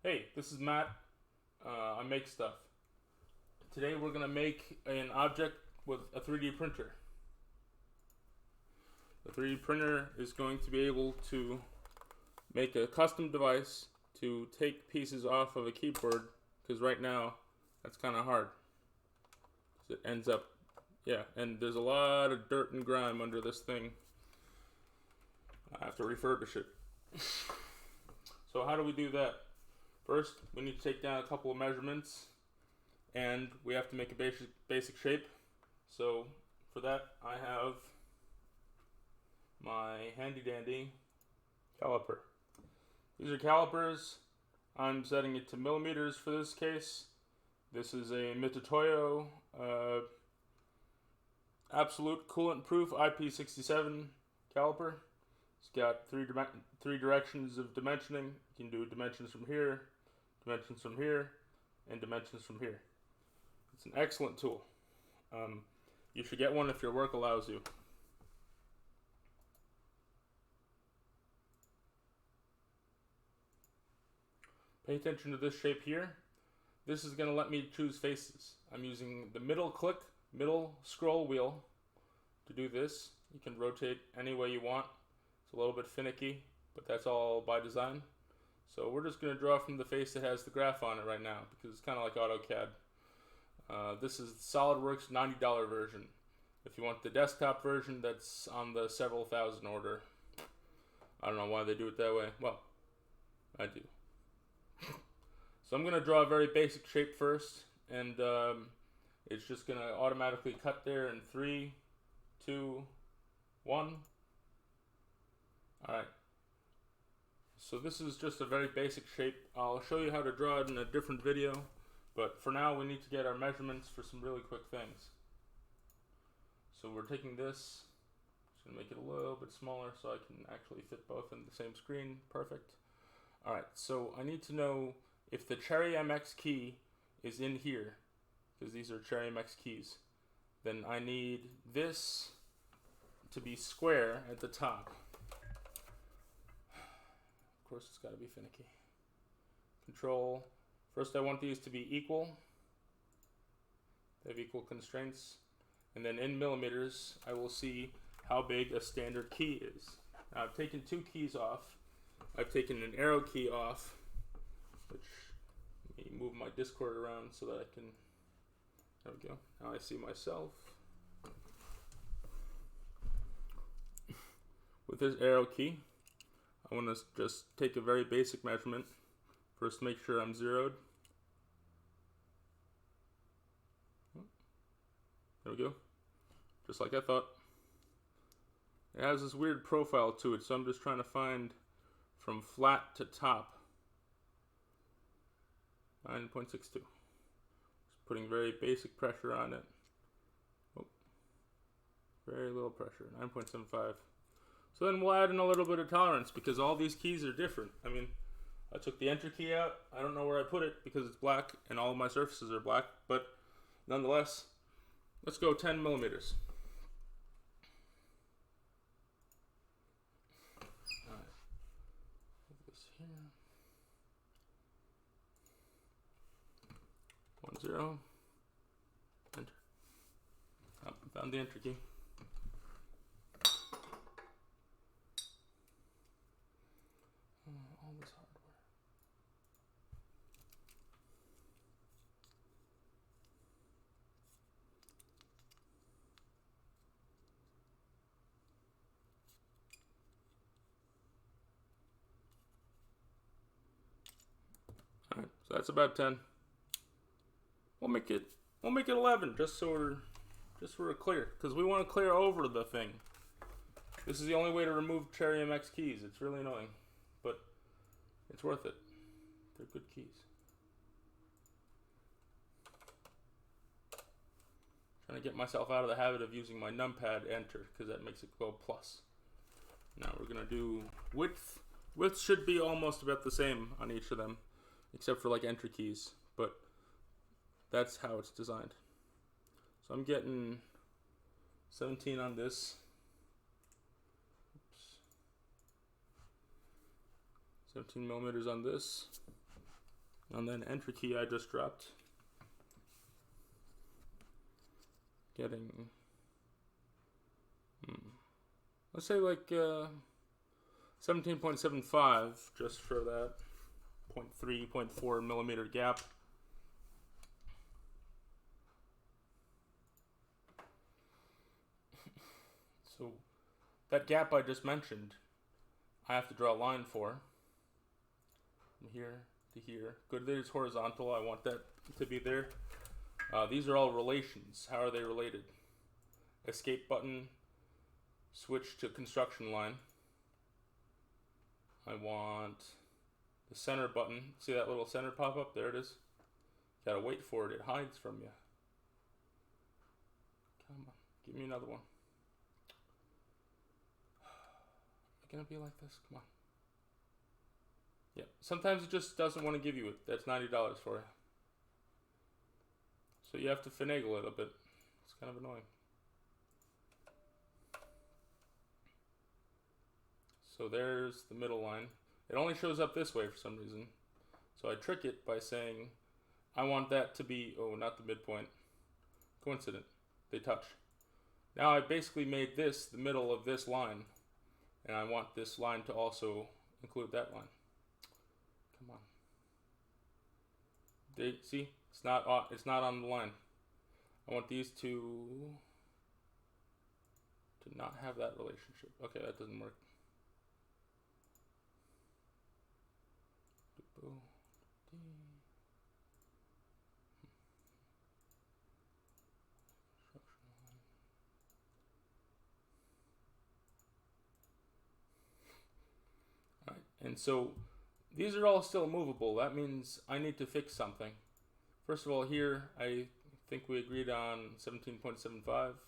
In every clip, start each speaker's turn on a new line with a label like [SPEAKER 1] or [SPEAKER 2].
[SPEAKER 1] Hey, this is Matt. I make stuff. Today we're going to make an object with a 3D printer. The 3D printer is going to be able to make a custom device to take pieces off of a keyboard, because right now that's kind of hard. It ends up, and there's a lot of dirt and grime under this thing. I have to refurbish it. So how do we do that? First, we need to take down a couple of measurements, and we have to make a basic shape. So for that, I have my handy dandy caliper. These are calipers. I'm setting it to millimeters for this case. This is a Mitutoyo absolute coolant proof IP67 caliper. It's got three directions of dimensioning. You can do dimensions from here, dimensions from here, and dimensions from here. It's an excellent tool. You should get one if your work allows you. Pay attention to this shape here. This is going to let me choose faces. I'm using the middle scroll wheel to do this. You can rotate any way you want. It's a little bit finicky, but that's all by design. So we're just going to draw from the face that has the graph on it right now, because it's kind of like AutoCAD. This is the SolidWorks $90 version. If you want the desktop version, that's on the several thousand order. I don't know why they do it that way. Well, I do. So I'm going to draw a very basic shape first, and it's just going to automatically cut there in 3, 2, 1. Alright, so this is just a very basic shape. I'll show you how to draw it in a different video, but for now we need to get our measurements for some really quick things. So we're taking this, just going to make it a little bit smaller so I can actually fit both in the same screen. Perfect. Alright, so I need to know if the Cherry MX key is in here, because these are Cherry MX keys. Then I need this to be square at the top. Of course, it's got to be finicky. Control. First, I want these to be equal. They have equal constraints. And then in millimeters, I will see how big a standard key is. Now, I've taken 2 keys off. I've taken an arrow key off, which, let me move my Discord around so that I can, there we go. Now I see myself. With this arrow key, I want to just take a very basic measurement. First, make sure I'm zeroed. There we go. Just like I thought. It has this weird profile to it, so I'm just trying to find from flat to top. 9.62. Just putting very basic pressure on it. Oh, very little pressure. 9.75. So then we'll add in a little bit of tolerance, because all these keys are different. I mean, I took the enter key out. I don't know where I put it because it's black and all of my surfaces are black, but nonetheless, let's go 10 millimeters. All right. Put this here. 1, 0. Enter. Oh, found the enter key. All this hardware. All right, so that's about 10. We'll make it 11, just so we're clear, because we want to clear over the thing. This is the only way to remove Cherry MX keys. It's really annoying, but it's worth it. They're good keys. Trying to get myself out of the habit of using my numpad enter, because that makes it go plus. Now we're gonna do width. Width should be almost about the same on each of them, except for like enter keys, but that's how it's designed. So I'm getting 17 on this. Oops. 17 millimeters on this. And then enter key I just dropped. Getting, let's say like 17.75 just for that 0.3, 0.4 millimeter gap. So that gap I just mentioned, I have to draw a line for. From here to here. Good that it's horizontal. I want that to be there. These are all relations. How are they related? Escape button, switch to construction line. I want the center button. See that little center pop up? There it is. Gotta wait for it. It hides from you. Come on. Give me another one. Is it gonna be like this? Come on. Yeah. Sometimes it just doesn't want to give you it. That's $90 for you. So you have to finagle it a bit. It's kind of annoying. So there's the middle line. It only shows up this way for some reason. So I trick it by saying, I want that to be, oh, not the midpoint. Coincident. They touch. Now I basically made this the middle of this line. And I want this line to also include that line. Come on. See? It's not on the line. I want these two to not have that relationship. Okay, that doesn't work. Alright, and so these are all still movable. That means I need to fix something. First of all, here, I think we agreed on 17.75.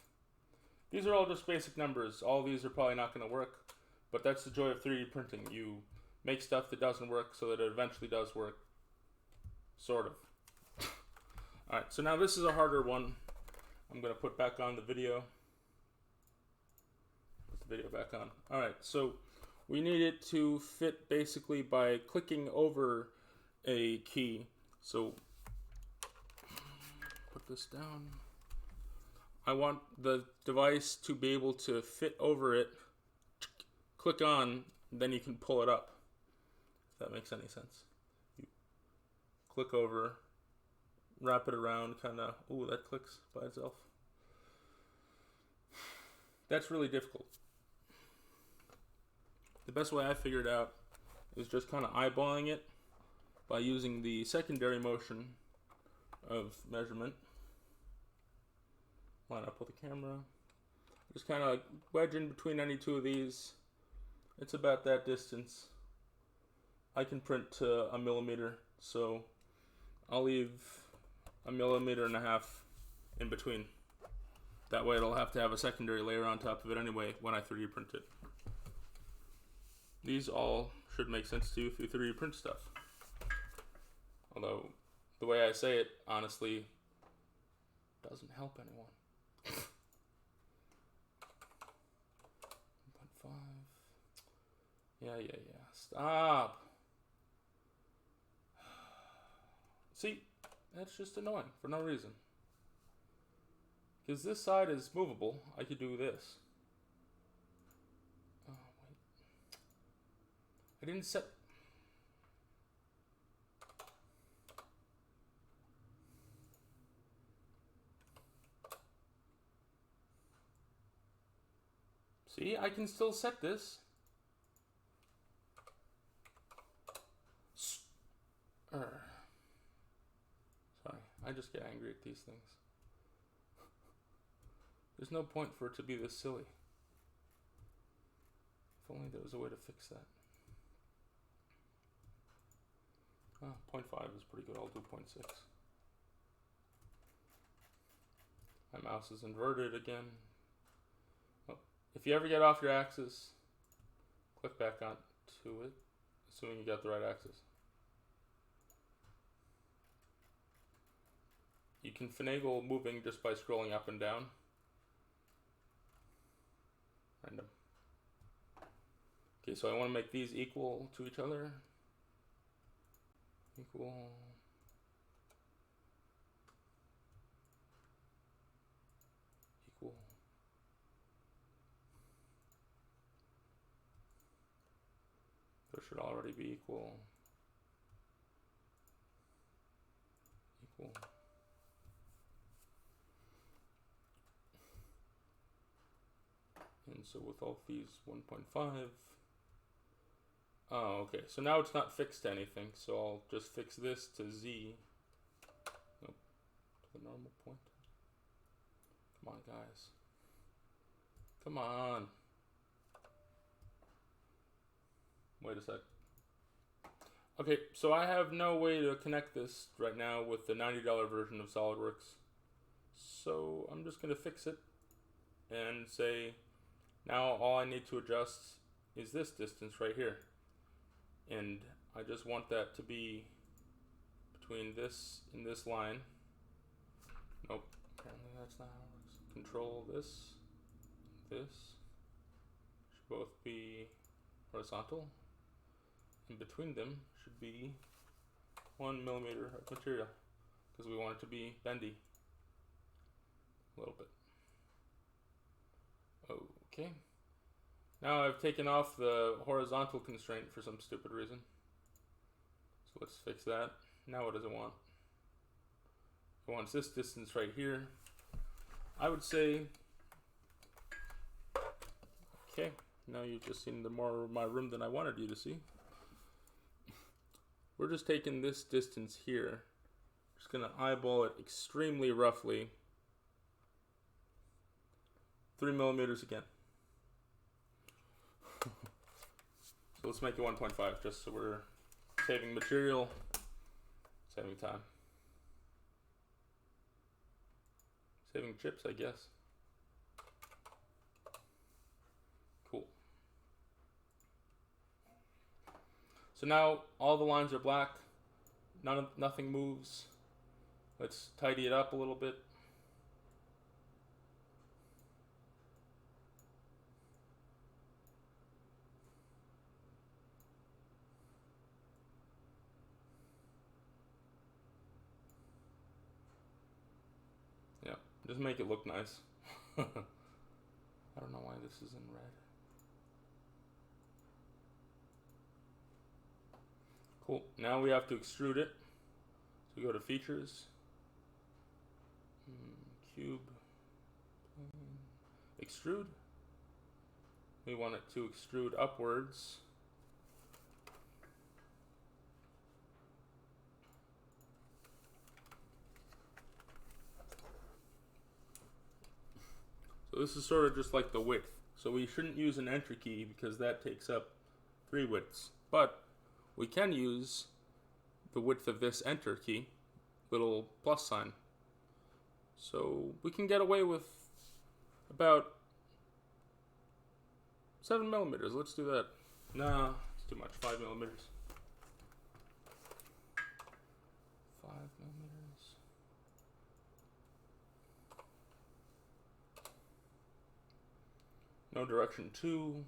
[SPEAKER 1] These are all just basic numbers. All these are probably not going to work, but that's the joy of 3D printing. You make stuff that doesn't work so that it eventually does work. Sort of. Alright, so now this is a harder one. I'm going to put back on the video. Put the video back on. Alright, so we need it to fit basically by clicking over a key. So put this down. I want the device to be able to fit over it. Click on, then you can pull it up. If that makes any sense. You click over, wrap it around, kind of. Ooh, that clicks by itself. That's really difficult. The best way I figured out is just kind of eyeballing it by using the secondary motion of measurement. Line up with the camera. Just kind of wedge in between any two of these. It's about that distance. I can print to 1 millimeter, so I'll leave 1.5 millimeters in between. That way it'll have to have a secondary layer on top of it anyway when I 3D print it. These all should make sense to you if you 3D print stuff. Although, the way I say it, honestly, doesn't help anyone. 1.5. Yeah. Stop. See, that's just annoying for no reason. Because this side is movable, I could do this. Oh, wait. I didn't set... See, I can still set this. Sorry, I just get angry at these things. There's no point for it to be this silly. If only there was a way to fix that. 0.5 is pretty good. I'll do 0.6. My mouse is inverted again. Oh, if you ever get off your axis, click back on to it, assuming you got the right axis. You can finagle moving just by scrolling up and down. Random. Okay, so I want to make these equal to each other. equal equal. There should already be equal equal. And so with all these 1.5. Oh, okay. So now it's not fixed to anything. So I'll just fix this to z. Nope. To the normal point. Come on, guys. Come on. Wait a sec. Okay, so I have no way to connect this right now with the $90 version of SolidWorks. So I'm just going to fix it and say, now all I need to adjust is this distance right here. And I just want that to be between this and this line. Nope, apparently that's not how it works. Control this, this. Should both be horizontal. And between them should be 1 millimeter of material, because we want it to be bendy a little bit. Okay. Now I've taken off the horizontal constraint for some stupid reason. So let's fix that. Now what does it want? It wants this distance right here. I would say, okay, now you've just seen the more of my room than I wanted you to see. We're just taking this distance here. Just gonna eyeball it extremely roughly. 3 millimeters again. So let's make it 1.5 just so we're saving material, saving time. Saving chips, I guess. Cool. So now all the lines are black. Nothing moves. Let's tidy it up a little bit. Just make it look nice. I don't know why this is in red. Cool. Now we have to extrude it. So we go to features, cube, extrude. We want it to extrude upwards. So this is sort of just like the width. So we shouldn't use an enter key because that takes up 3 widths. But we can use the width of this enter key, little plus sign. So we can get away with about 7 millimeters. Let's do that. Nah, it's too much. 5 millimeters. 5 millimeters. No direction 2.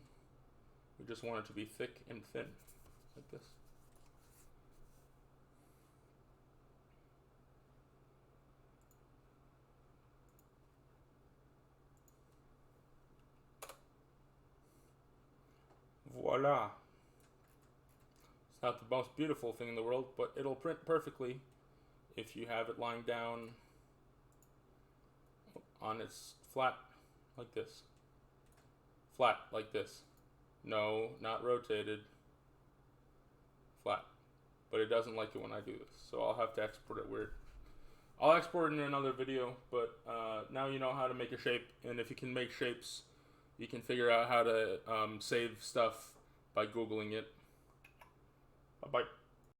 [SPEAKER 1] We just want it to be thick and thin, like this. Voila. It's not the most beautiful thing in the world, but it'll print perfectly if you have it lying down on its flat, like this. Flat, like this. No, not rotated. Flat. But it doesn't like it when I do this, so I'll have to export it weird. I'll export it in another video, but now you know how to make a shape, and if you can make shapes, you can figure out how to save stuff by Googling it. Bye-bye.